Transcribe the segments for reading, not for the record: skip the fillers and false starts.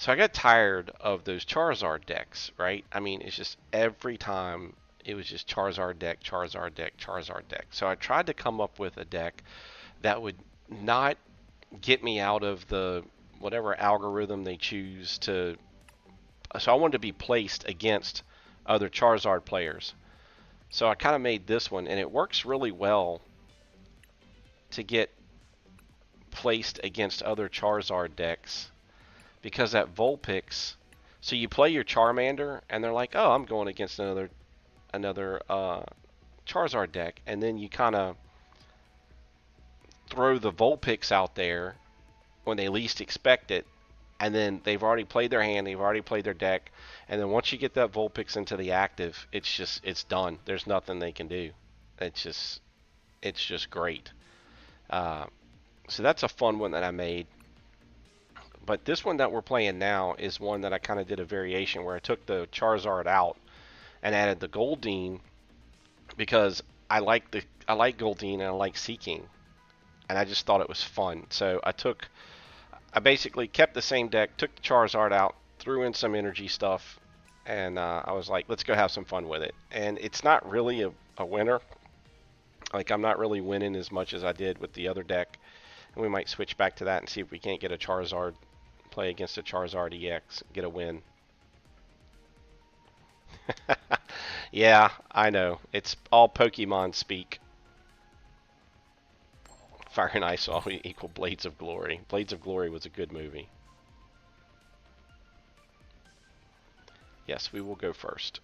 So I got tired of those Charizard decks, right? I mean, it's just every time it was just Charizard deck, Charizard deck, Charizard deck. So I tried to come up with a deck that would not get me out of the whatever algorithm they choose to. So I wanted to be placed against other Charizard players. So I kind of made this one, and it works really well to get placed against other Charizard decks because that Vulpix. So you play your Charmander, and they're like, "Oh, I'm going against another Charizard deck," and then you kind of throw the Vulpix out there when they least expect it, and then they've already played their hand, they've already played their deck, and then once you get that Vulpix into the active, it's done. There's nothing they can do. It's just great. Uh, so that's a fun one that I made. But this one that we're playing now is one that I kind of did a variation where I took the Charizard out and added the Goldeen because I like Goldeen and I like Seeking, and I just thought it was fun. So I basically kept the same deck, took the Charizard out, threw in some energy stuff, and I was like, let's go have some fun with it. And it's not really a winner. Like, I'm not really winning as much as I did with the other deck. And we might switch back to that and see if we can't get a Charizard, play against a Charizard EX, get a win. Yeah, I know. It's all Pokemon speak. Fire and Ice all equal Blades of Glory. Blades of Glory was a good movie. Yes, we will go first.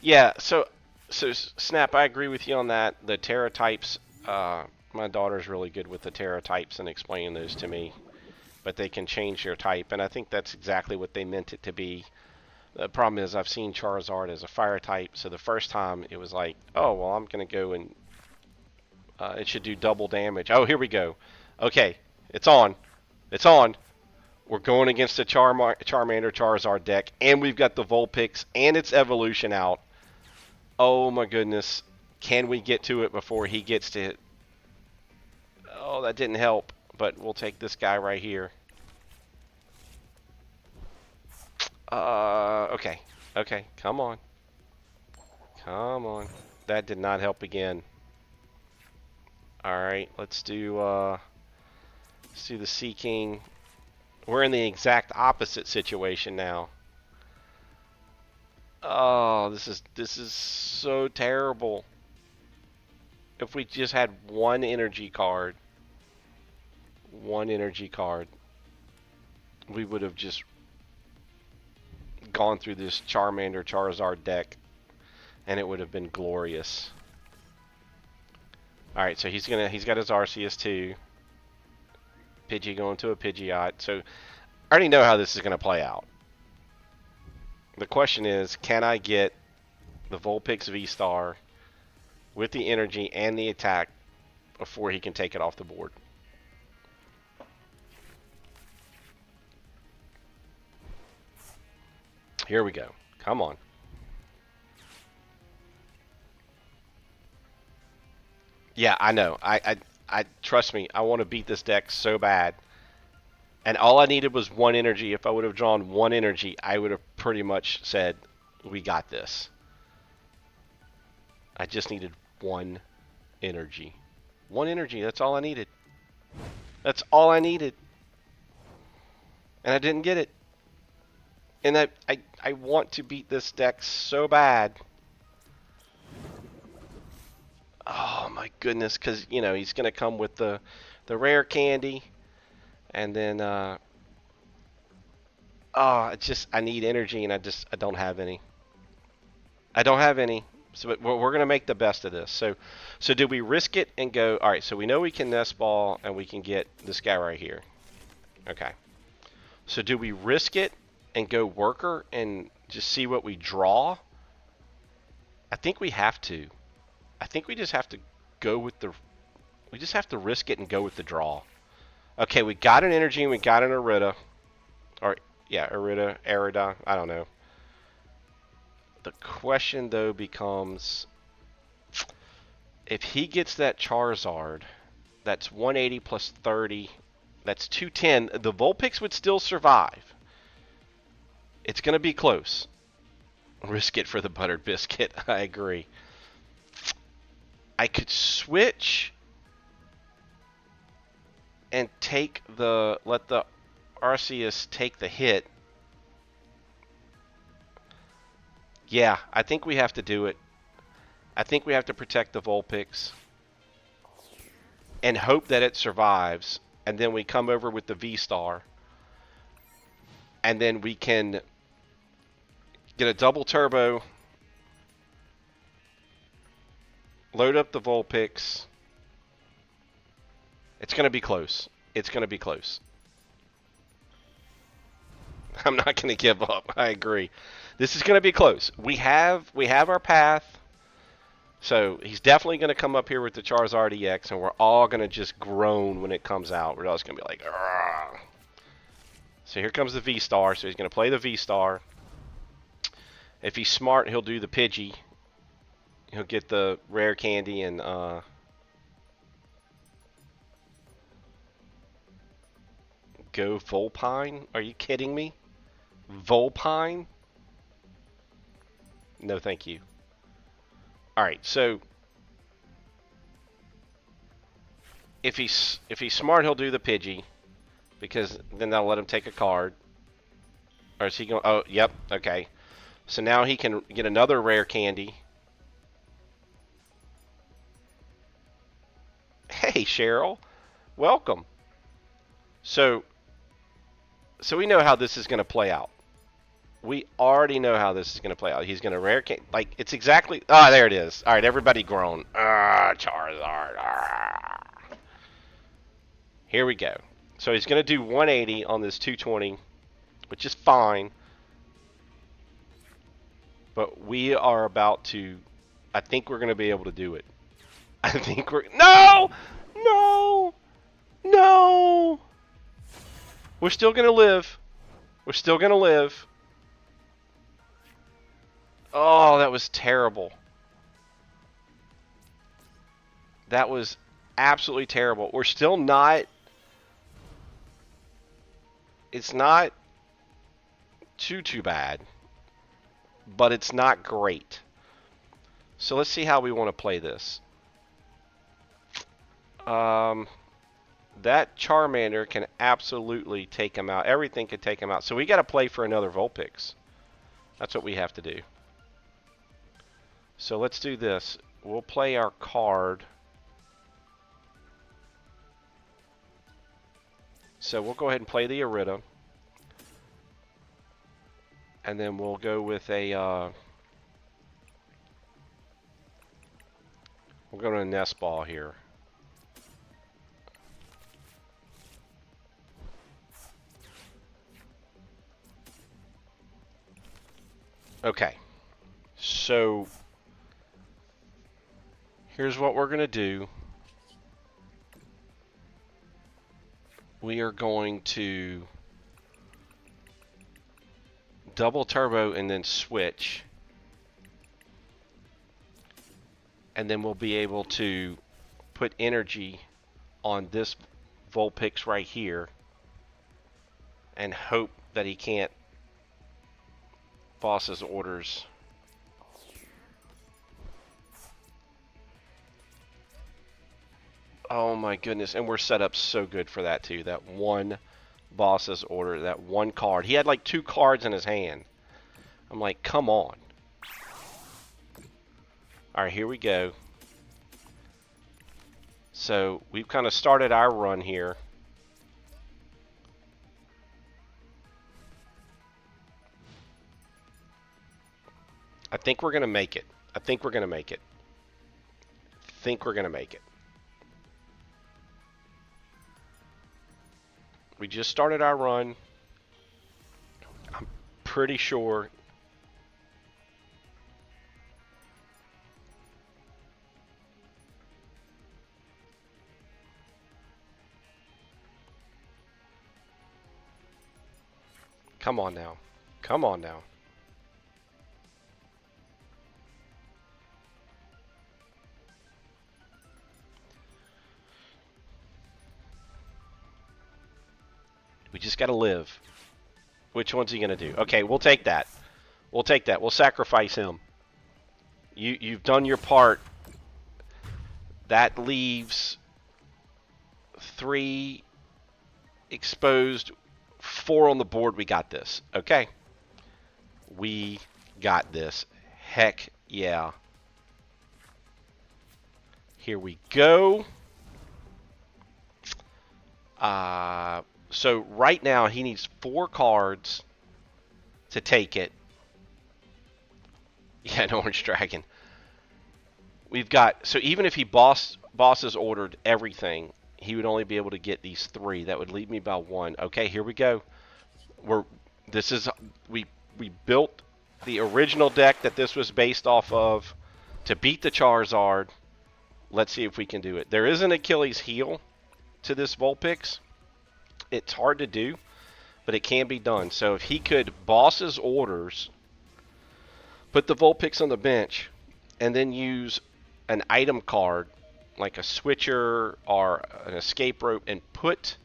Yeah, so Snap, I agree with you on that. The Terra types, my daughter's really good with the Terra types and explaining those to me. But they can change their type, and I think that's exactly what they meant it to be. The problem is I've seen Charizard as a fire type, so the first time it was like, oh, well, I'm going to go and it should do double damage. Oh, here we go. Okay, it's on. It's on. We're going against a Charmander Charizard deck, and we've got the Vulpix and its evolution out. Oh my goodness. Can we get to it before he gets to it? Oh, that didn't help, but we'll take this guy right here. Okay. Okay, come on. Come on. That did not help again. Alright, let's do the Seeking. We're in the exact opposite situation now. Oh, this is so terrible. If we just had one energy card, we would have just gone through this Charmander Charizard deck and it would have been glorious. Alright, so he's got his Arceus too. Pidgey going to a Pidgeot. So I already know how this is gonna play out. The question is, can I get the Vulpix V-Star with the energy and the attack before he can take it off the board? Here we go. Come on. Yeah, I know. I trust me. I want to beat this deck so bad. And all I needed was one energy. If I would have drawn one energy, I would have pretty much said, we got this. I just needed one energy. One energy. That's all I needed. That's all I needed. And I didn't get it. And I want to beat this deck so bad. Oh my goodness, because you know he's gonna come with the rare candy, and then I need energy, and I don't have any. I don't have any. So we're gonna make the best of this. So do we risk it and go? All right. So we know we can nest ball, and we can get this guy right here. Okay. So do we risk it and go worker and just see what we draw? I think we have to. I think we just have to go with the. We just have to risk it and go with the draw. Okay, we got an energy and we got an Arita. Or, yeah, Arida, I don't know. The question, though, becomes if he gets that Charizard, That's 180 plus 30. That's 210. The Vulpix would still survive. It's going to be close. Risk it for the buttered biscuit. I agree. I could switch and let the Arceus take the hit. Yeah, I think we have to do it. I think we have to protect the Vulpix and hope that it survives. And then we come over with the V-Star. And then we can get a double turbo, load up the Vulpix. It's going to be close. It's going to be close. I'm not going to give up. I agree. This is going to be close. We have our path. So he's definitely going to come up here with the Charizard EX, and we're all going to just groan when it comes out. We're all just going to be like, argh. So here comes the V-Star. So he's going to play the V-Star. If he's smart, he'll do the Pidgey. He'll get the rare candy and go Volpine. Are you kidding me? Volpine? No, thank you. Alright, so if he's smart, he'll do the Pidgey, because then that'll let him take a card. Or is he going? Oh, yep. Okay. So now he can get another rare candy. Hey, Cheryl, welcome. So we know how this is going to play out. We already know how this is going to play out. He's going to rare candy. Like, it's exactly... Ah, there it is. All right, everybody groan. Ah, Charizard. Ah. Here we go. So he's going to do 180 on this 220, which is fine. But we are about to... I think we're going to be able to do it. I think we're... No! No! No! We're still going to live. We're still going to live. Oh, that was terrible. That was absolutely terrible. We're still not... It's not too bad. But it's not great. So let's see how we want to play this. That Charmander can absolutely take him out. Everything can take him out. So we got to play for another Vulpix. That's what we have to do. So let's do this. We'll play our card. So we'll go ahead and play the Irida. And then we'll go with a... we'll go to a Nest Ball here. Okay. So... here's what we're going to do. We are going to double turbo and then switch. And then we'll be able to put energy on this Vulpix right here and hope that he can't boss his orders. Oh my goodness, and we're set up so good for that too. That one boss's order, that one card. He had like 2 cards in his hand. I'm like, come on. Alright, here we go. So, we've kind of started our run here. I think we're going to make it. I think we're going to make it. I think we're going to make it. We just started our run. I'm pretty sure. Come on now. Come on now. We just got to live. Which one's he going to do? Okay, we'll take that. We'll take that. We'll sacrifice him. You've done your part. That leaves 3 exposed, 4 on the board. We got this. Okay. We got this. Heck yeah. Here we go. So right now he needs 4 cards to take it. Yeah, an orange dragon. We've got, so even if he bosses ordered everything, he would only be able to get these 3. That would leave me by 1. Okay, here we go. We built the original deck that this was based off of to beat the Charizard. Let's see if we can do it. There is an Achilles heel to this Vulpix. It's hard to do, but it can be done. So if he could boss his orders, put the Vulpix on the bench, and then use an item card like a switcher or an escape rope and put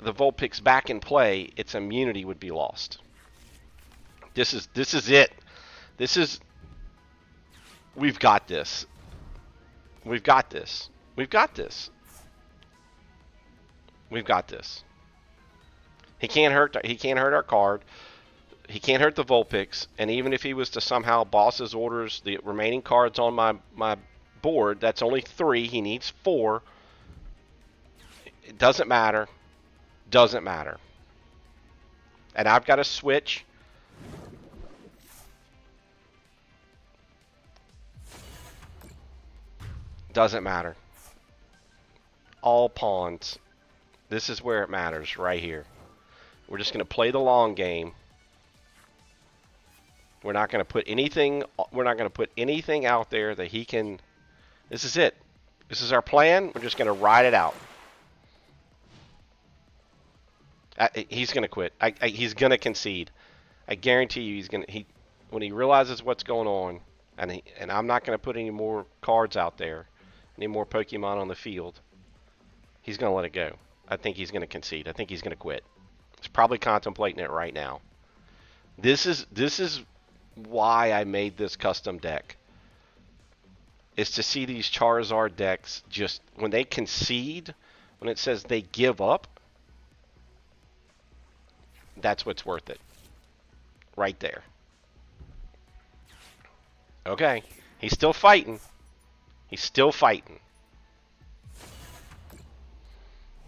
the Vulpix back in play, its immunity would be lost. This is it. We've got this. We've got this. We've got this. We've got this. He can't hurt our card. He can't hurt the Vulpix, and even if he was to somehow boss his orders, the remaining cards on my board, that's only 3. He needs 4. It doesn't matter. Doesn't matter. And I've got a switch. Doesn't matter. All pawns. This is where it matters, right here. We're just going to play the long game. We're not going to put anything out there that he can. This is it. This is our plan. We're just going to ride it out. He's going to quit. He's going to concede. I guarantee you when he realizes what's going on, and I'm not going to put any more cards out there, any more Pokemon on the field, he's going to let it go. I think he's going to concede. I think he's going to quit. He's probably contemplating it right now. This is why I made this custom deck. Is to see these Charizard decks just when they concede, when it says they give up, that's what's worth it. Right there. Okay. He's still fighting. He's still fighting.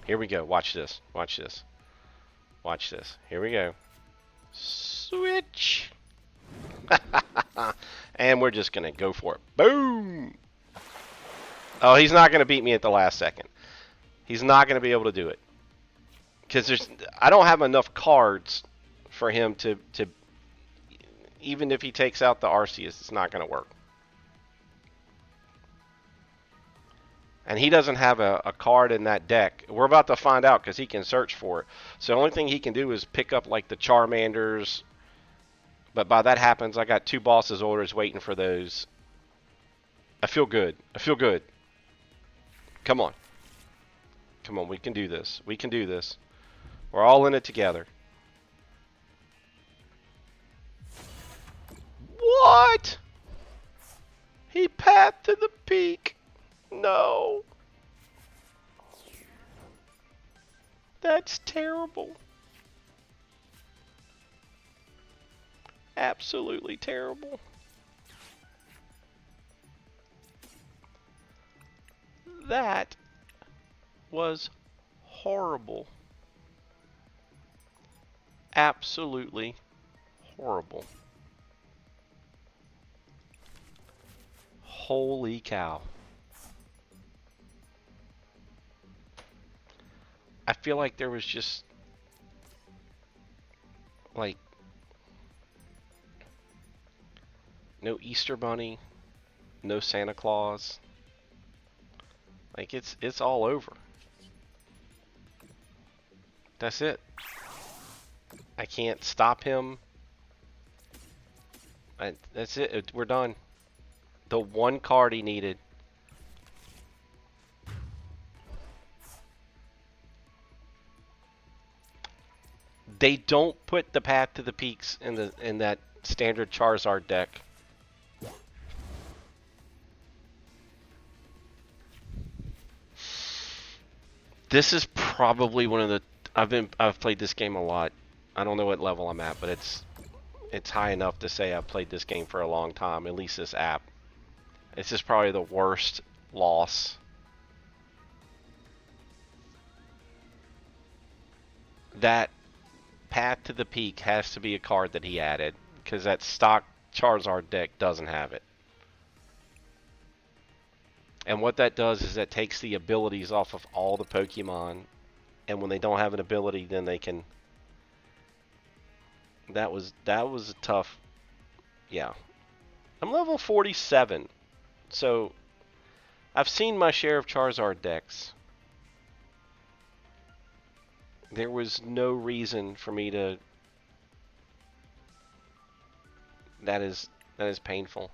Here we go. Watch this. Watch this. Watch this. Here we go. Switch. And we're just going to go for it. Boom. Oh, he's not going to beat me at the last second. He's not going to be able to do it. Because I don't have enough cards for him to even if he takes out the Arceus, it's not going to work. And he doesn't have a card in that deck. We're about to find out because he can search for it. So the only thing he can do is pick up like the Charmanders. But by that happens, I got 2 bosses orders waiting for those. I feel good. I feel good. Come on. Come on, we can do this. We can do this. We're all in it together. What? He path to the peak. No. That's terrible. Absolutely terrible. That was horrible. Absolutely horrible. Holy cow. I feel like there was just like no Easter Bunny, no Santa Claus. Like it's all over. That's it. I can't stop him. That's it. We're done. The one card he needed. They don't put the Path to the Peaks in that standard Charizard deck. This is probably one of the I've played this game a lot. I don't know what level I'm at, but it's high enough to say I've played this game for a long time, at least this app. This is probably the worst loss. That Path to the Peak has to be a card that he added, because that stock Charizard deck doesn't have it. And what that does is that takes the abilities off of all the Pokemon, and when they don't have an ability, then they can... That was a tough... Yeah. I'm level 47, so I've seen my share of Charizard decks. There was no reason for me to... That is painful.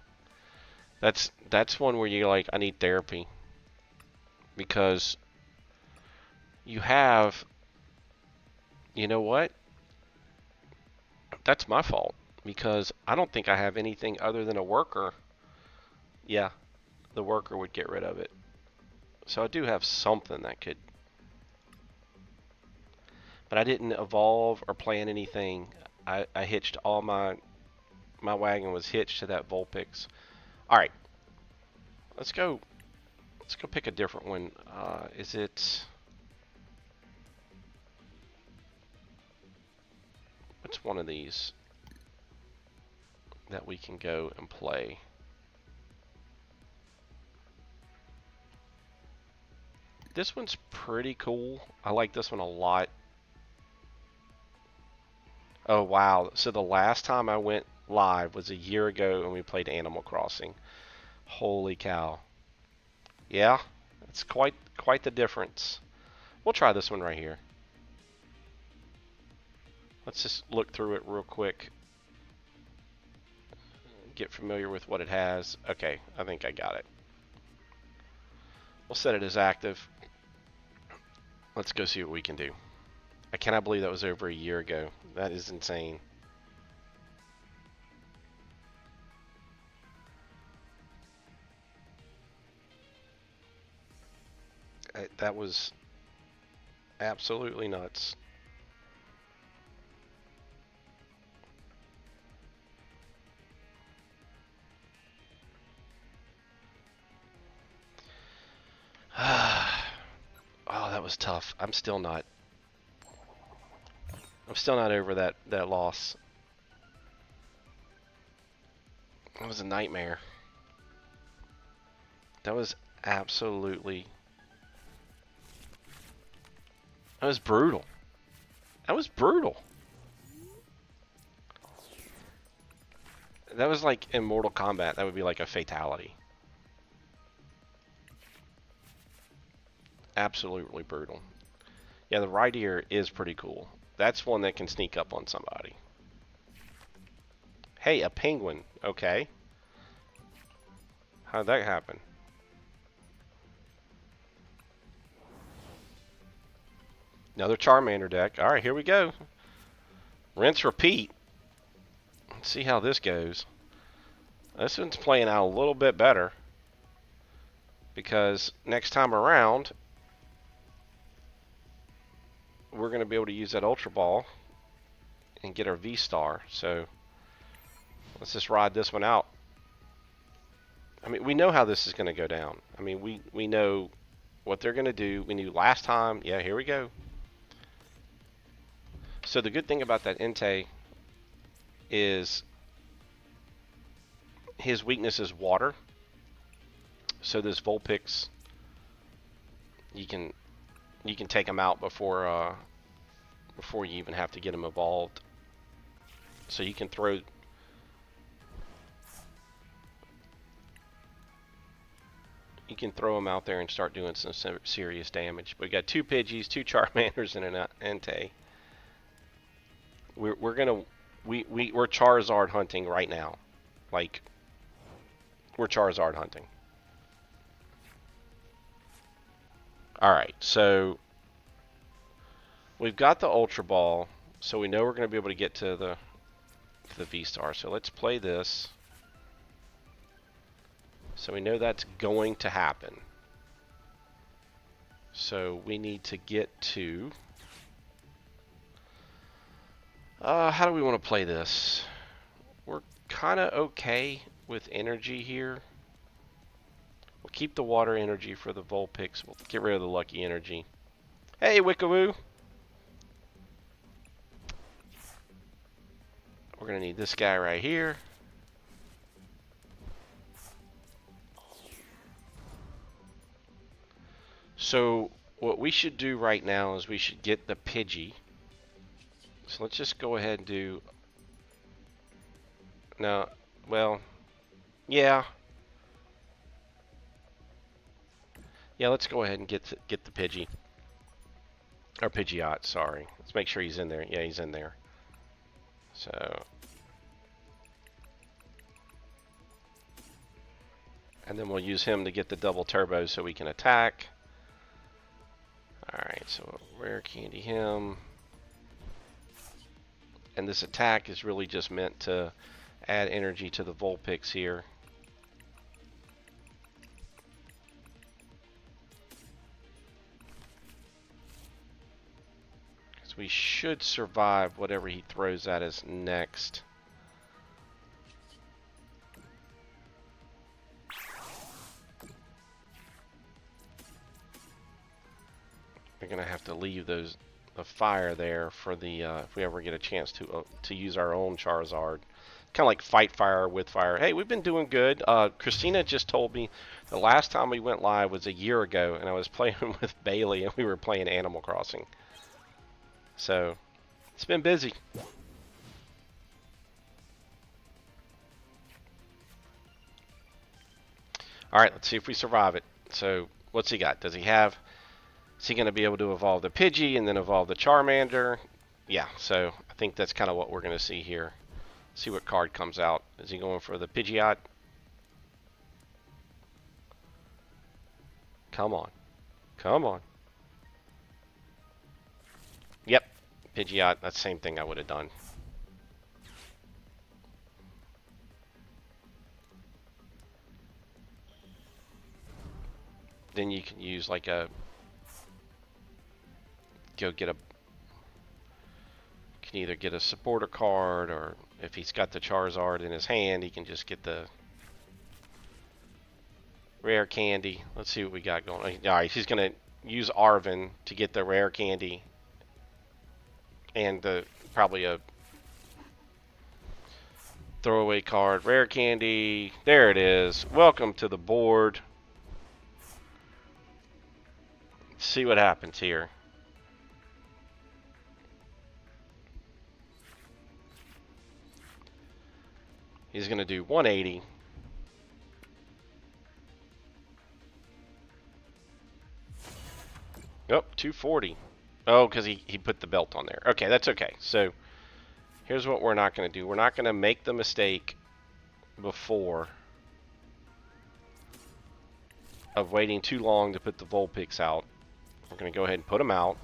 That's one where you're like, I need therapy. Because you have... You know what? That's my fault. Because I don't think I have anything other than a worker. Yeah, the worker would get rid of it. So I do have something that could... But I didn't evolve or plan anything. I hitched all my wagon was hitched to that Vulpix. All right, let's go pick a different one. Is it? What's one of these that we can go and play? This one's pretty cool. I like this one a lot. Oh wow! So the last time I went live was a year ago, and we played Animal Crossing. Holy cow! Yeah, it's quite the difference. We'll try this one right here. Let's just look through it real quick. Get familiar with what it has. Okay, I think I got it. We'll set it as active. Let's go see what we can do. I cannot believe that was over a year ago. That is insane. That was absolutely nuts. Oh, that was tough. I'm still not over that loss. That was a nightmare. That was absolutely... That was brutal. That was brutal. That was like in Mortal Kombat. That would be like a fatality. Absolutely brutal. Yeah, the right ear is pretty cool. That's one that can sneak up on somebody. Hey, a penguin. Okay. How'd that happen? Another Charmander deck. Alright, here we go. Rinse, repeat. Let's see how this goes. This one's playing out a little bit better. Because next time around, we're going to be able to use that Ultra Ball and get our V-Star. So, let's just ride this one out. I mean, we know how this is going to go down. I mean, we know what they're going to do. We knew last time. Yeah, here we go. So the good thing about that Entei is his weakness is water. So this Vulpix, you can take him out before you even have to get him evolved. So you can throw him out there and start doing some serious damage. But we got two Pidgeys, two Charmanders, and an Entei. We're Charizard hunting right now. Like, we're Charizard hunting. Alright, so we've got the Ultra Ball. So we know we're going to be able to get to the V-Star. So let's play this. So we know that's going to happen. So we need to get to... how do we want to play this? We're kind of okay with energy here. We'll keep the water energy for the Vulpix. We'll get rid of the lucky energy. Hey, Wickawoo! We're going to need this guy right here. So what we should do right now is we should get the Pidgey. So let's just go ahead and do... No, well, yeah. Yeah, let's go ahead and get the Pidgey. Or Pidgeot, sorry. Let's make sure he's in there. Yeah, he's in there. So... And then we'll use him to get the double turbo so we can attack. Alright, so rare candy him. And this attack is really just meant to add energy to the Vulpix here. Because we should survive whatever he throws at us next. We're gonna have to leave the fire there for the if we ever get a chance to use our own Charizard. Kind of like fight fire with fire. Hey, we've been doing good. Christina just told me the last time we went live was a year ago, and I was playing with Bailey, and we were playing Animal Crossing. So it's been busy. All right, let's see if we survive it. So what's he got? Does he have... Is he going to be able to evolve the Pidgey and then evolve the Charmander? Yeah, so I think that's kind of what we're going to see here. See what card comes out. Is he going for the Pidgeot? Come on. Come on. Yep, Pidgeot. That's the same thing I would have done. Then you can use like a... Go get a... Can either get a supporter card, or if he's got the Charizard in his hand, he can just get the rare candy. Let's see what we got going. Alright, he's going to use Arven to get the rare candy. And probably a throwaway card. Rare candy. There it is. Welcome to the board. Let's see what happens here. He's going to do 180. Oh, 240. Oh, because he put the belt on there. Okay, that's okay. So, here's what we're not going to do. We're not going to make the mistake before of waiting too long to put the Vulpix out. We're going to go ahead and put them out.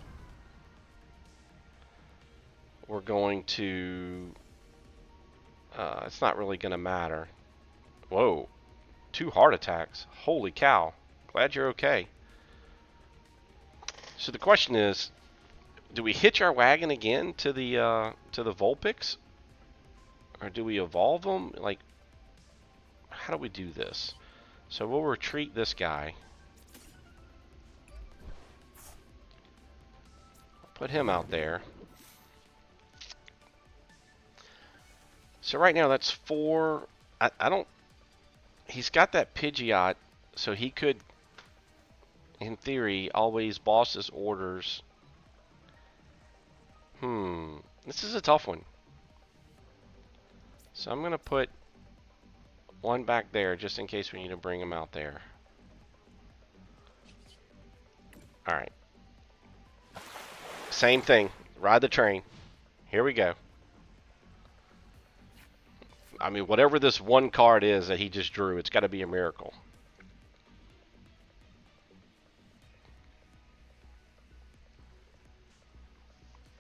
We're going to... it's not really going to matter. Whoa. 2 heart attacks. Holy cow. Glad you're okay. So the question is, do we hitch our wagon again to the Vulpix? Or do we evolve them? Like, how do we do this? So we'll retreat this guy. Put him out there. So right now that's 4. I don't... He's got that Pidgeot, so he could, in theory, always boss his orders. This is a tough one. So I'm going to put one back there just in case we need to bring him out there. Alright. Same thing. Ride the train. Here we go. I mean, whatever this one card is that he just drew, it's got to be a miracle.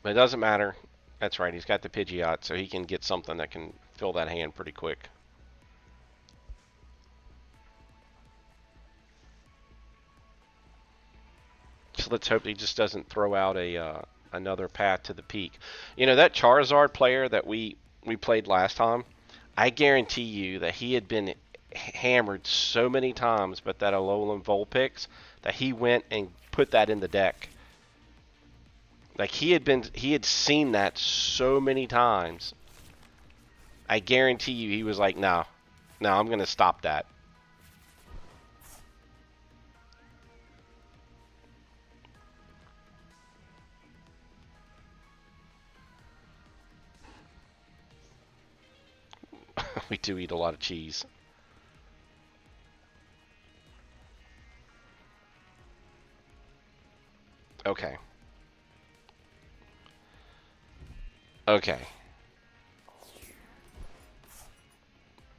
But it doesn't matter. That's right. He's got the Pidgeot, so he can get something that can fill that hand pretty quick. So let's hope he just doesn't throw out a another path to the peak. You know, that Charizard player that we played last time, I guarantee you that he had been hammered so many times but that Alolan Vulpix that he went and put that in the deck. Like he had seen that so many times. I guarantee you he was like, no, I'm going to stop that. We do eat a lot of cheese. Okay. Okay.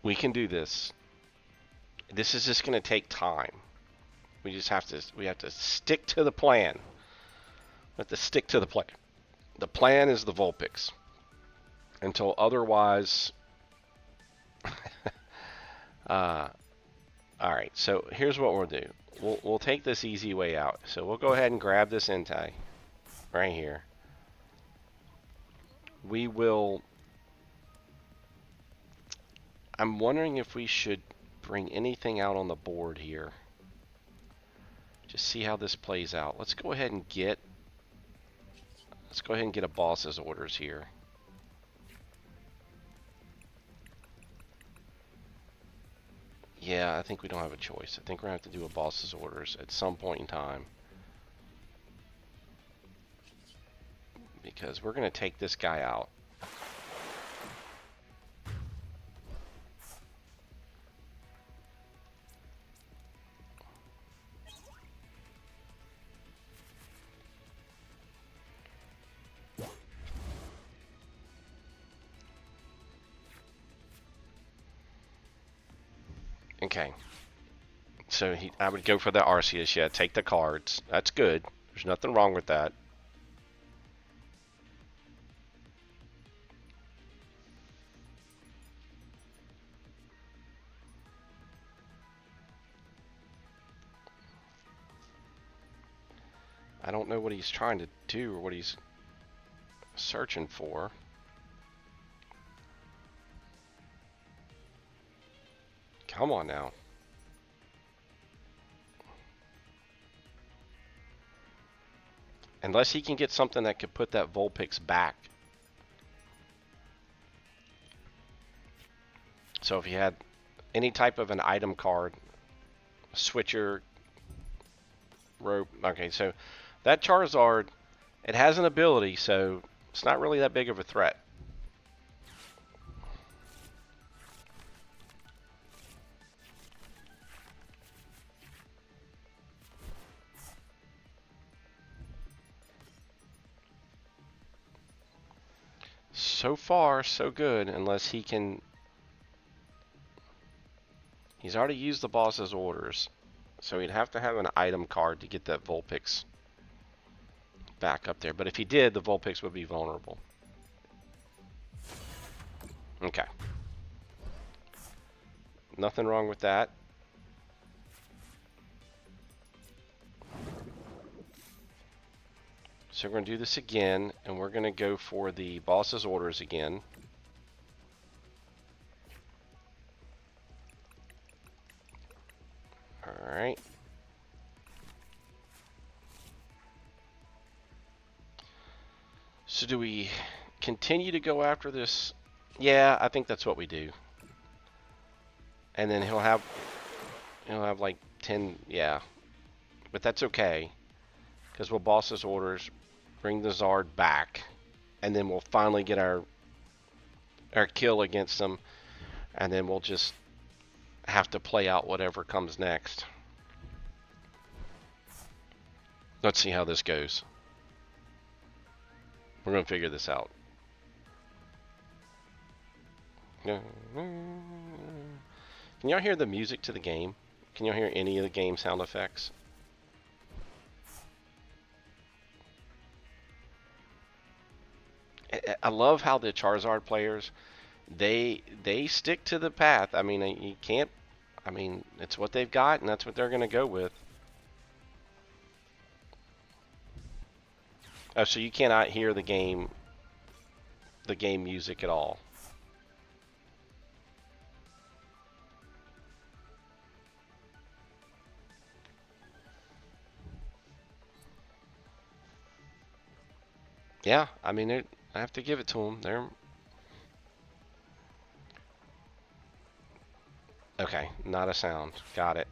We can do this. This is just going to take time. We have to stick to the plan. We have to stick to the plan. The plan is the Vulpix. Until otherwise, all right. So here's what we'll do. We'll take this easy way out. So we'll go ahead and grab this Entei right here. We will. I'm wondering if we should bring anything out on the board here. Just see how this plays out. Let's go ahead and get a boss's orders here. Yeah, I think we don't have a choice. I think we're going to have to do a boss's orders at some point in time. Because we're going to take this guy out. Okay. So I would go for the Arceus. Yeah, take the cards. That's good. There's nothing wrong with that. I don't know what he's trying to do or what he's searching for. Come on now. Unless he can get something that could put that Vulpix back. So if he had any type of an item card, switcher, rope. Okay, so that Charizard, it has an ability, so it's not really that big of a threat. So far, so good, unless he can... He's already used the boss's orders, so he'd have to have an item card to get that Vulpix back up there. But if he did, the Vulpix would be vulnerable. Okay. Nothing wrong with that. So we're going to do this again, and we're going to go for the boss's orders again. Alright. So do we continue to go after this? Yeah, I think that's what we do. And then he'll have like 10, yeah. But that's okay. Because we'll boss his orders, bring the Zard back, and then we'll finally get our kill against him, and then we'll just have to play out whatever comes next. Let's see how this goes. We're going to figure this out. Can y'all hear the music to the game? Can y'all hear any of the game sound effects? I love how the Charizard players they stick to the path. I mean, you can't. I mean, it's what they've got, and that's what they're going to go with. Oh, so you cannot hear the game music at all. Yeah, I mean, I have to give it to them. They're okay. Not a sound. Got it.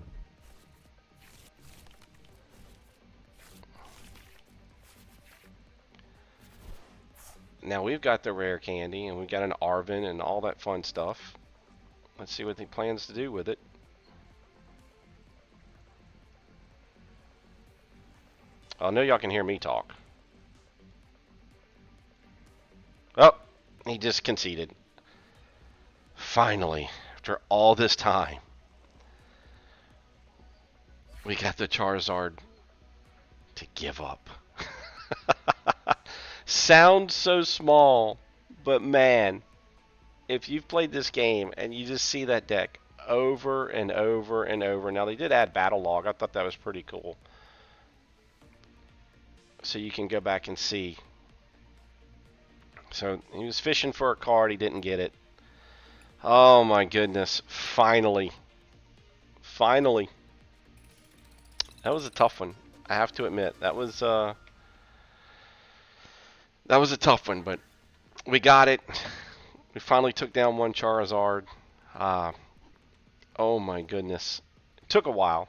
Now we've got the rare candy, and we've got an Arvin and all that fun stuff. Let's see what he plans to do with it. I know y'all can hear me talk. Oh, he just conceded. Finally, after all this time, we got the Charizard to give up. Sounds so small, but man, if you've played this game and you just see that deck over and over and over. Now they did add battle log. I thought that was pretty cool. So you can go back and see. So he was fishing for a card, he didn't get it. Oh my goodness, finally. Finally. That was a tough one. I have to admit. That was a tough one, but we got it. We finally took down one Charizard. Uh, oh my goodness. It took a while.